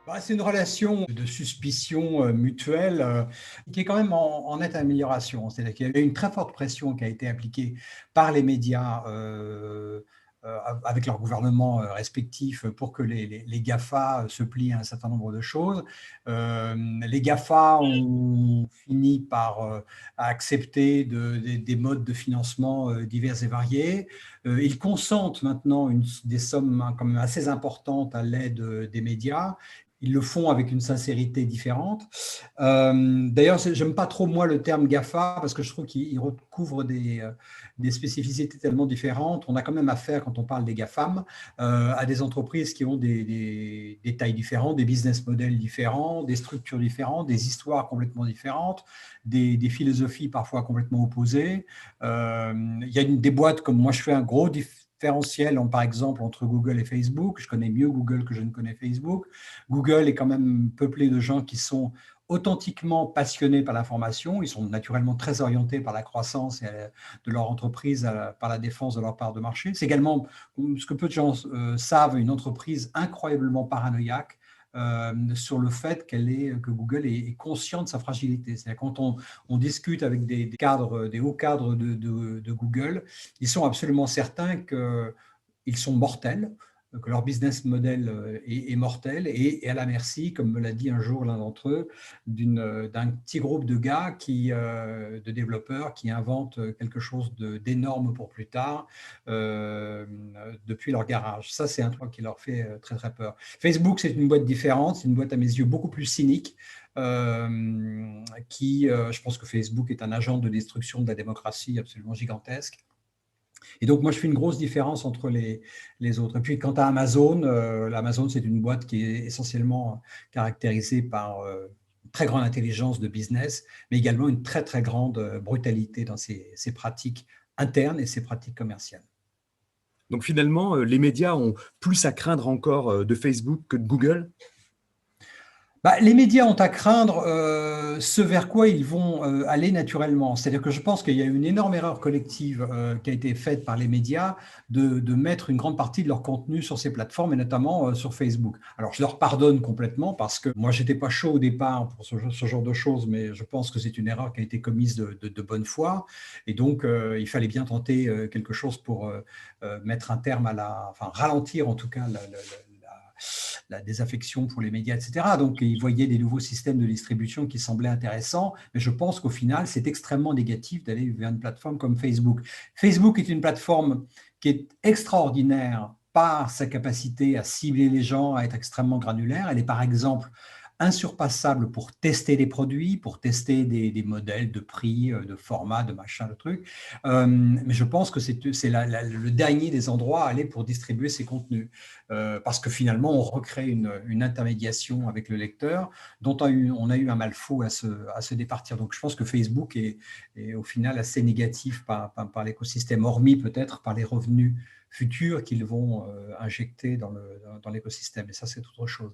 Bah, c'est une relation de suspicion mutuelle qui est quand même en nette amélioration. C'est-à-dire qu'il y a eu une très forte pression qui a été appliquée par les médias avec leurs gouvernements respectifs pour que les GAFA se plient à un certain nombre de choses. Les GAFA ont fini par accepter des modes de financement divers et variés. Ils consentent maintenant des sommes quand même assez importantes à l'aide des médias. Ils le font avec une sincérité différente. D'ailleurs, j'aime pas trop moi le terme GAFA parce que je trouve qu'il recouvre des spécificités tellement différentes. On a quand même affaire, quand on parle des GAFAM, à des entreprises qui ont des tailles différentes, des business models différents, des structures différentes, des histoires complètement différentes, des philosophies parfois complètement opposées. Il y a des boîtes comme moi, je fais un gros différentiel, par exemple, entre Google et Facebook. Je connais mieux Google que je ne connais Facebook. Google est quand même peuplé de gens qui sont authentiquement passionnés par l'information. Ils sont naturellement très orientés par la croissance de leur entreprise, par la défense de leur part de marché. C'est également, ce que peu de gens savent, une entreprise incroyablement paranoïaque sur le fait que Google est conscient de sa fragilité. C'est-à-dire quand on discute avec des hauts cadres de Google, ils sont absolument certains qu'ils sont mortels, que leur business model est mortel et à la merci, comme me l'a dit un jour l'un d'entre eux, d'un petit groupe de gars de développeurs qui inventent quelque chose d'énorme pour plus tard depuis leur garage. Ça, c'est un truc qui leur fait très très peur. Facebook, c'est une boîte différente, c'est une boîte à mes yeux beaucoup plus cynique. Je pense que Facebook est un agent de destruction de la démocratie absolument gigantesque. Et donc, moi, je fais une grosse différence entre les autres. Et puis, quant à Amazon, l'Amazon, c'est une boîte qui est essentiellement caractérisée par une très grande intelligence de business, mais également une très, très grande brutalité dans ses pratiques internes et ses pratiques commerciales. Donc finalement, les médias ont plus à craindre encore de Facebook que de Google. Bah, les médias ont à craindre ce vers quoi ils vont aller naturellement. C'est-à-dire que je pense qu'il y a une énorme erreur collective qui a été faite par les médias de mettre une grande partie de leur contenu sur ces plateformes et notamment sur Facebook. Alors, je leur pardonne complètement parce que moi, j'étais pas chaud au départ pour ce genre de choses, mais je pense que c'est une erreur qui a été commise de bonne foi. Et donc, il fallait bien tenter quelque chose pour mettre un terme enfin, ralentir en tout cas la désaffection pour les médias, etc. Donc, ils voyaient des nouveaux systèmes de distribution qui semblaient intéressants, mais je pense qu'au final, c'est extrêmement négatif d'aller vers une plateforme comme Facebook. Facebook est une plateforme qui est extraordinaire par sa capacité à cibler les gens, à être extrêmement granulaire. Elle est par exemple insurpassable pour tester des produits, pour tester des modèles de prix, de format, de machin, de trucs. Mais je pense que c'est le dernier des endroits à aller pour distribuer ces contenus. Parce que finalement, on recrée une intermédiation avec le lecteur dont on a eu un mal fou à se départir. Donc, je pense que Facebook est au final assez négatif par l'écosystème, hormis peut-être par les revenus futurs qu'ils vont injecter dans l'écosystème. Et ça, c'est autre chose.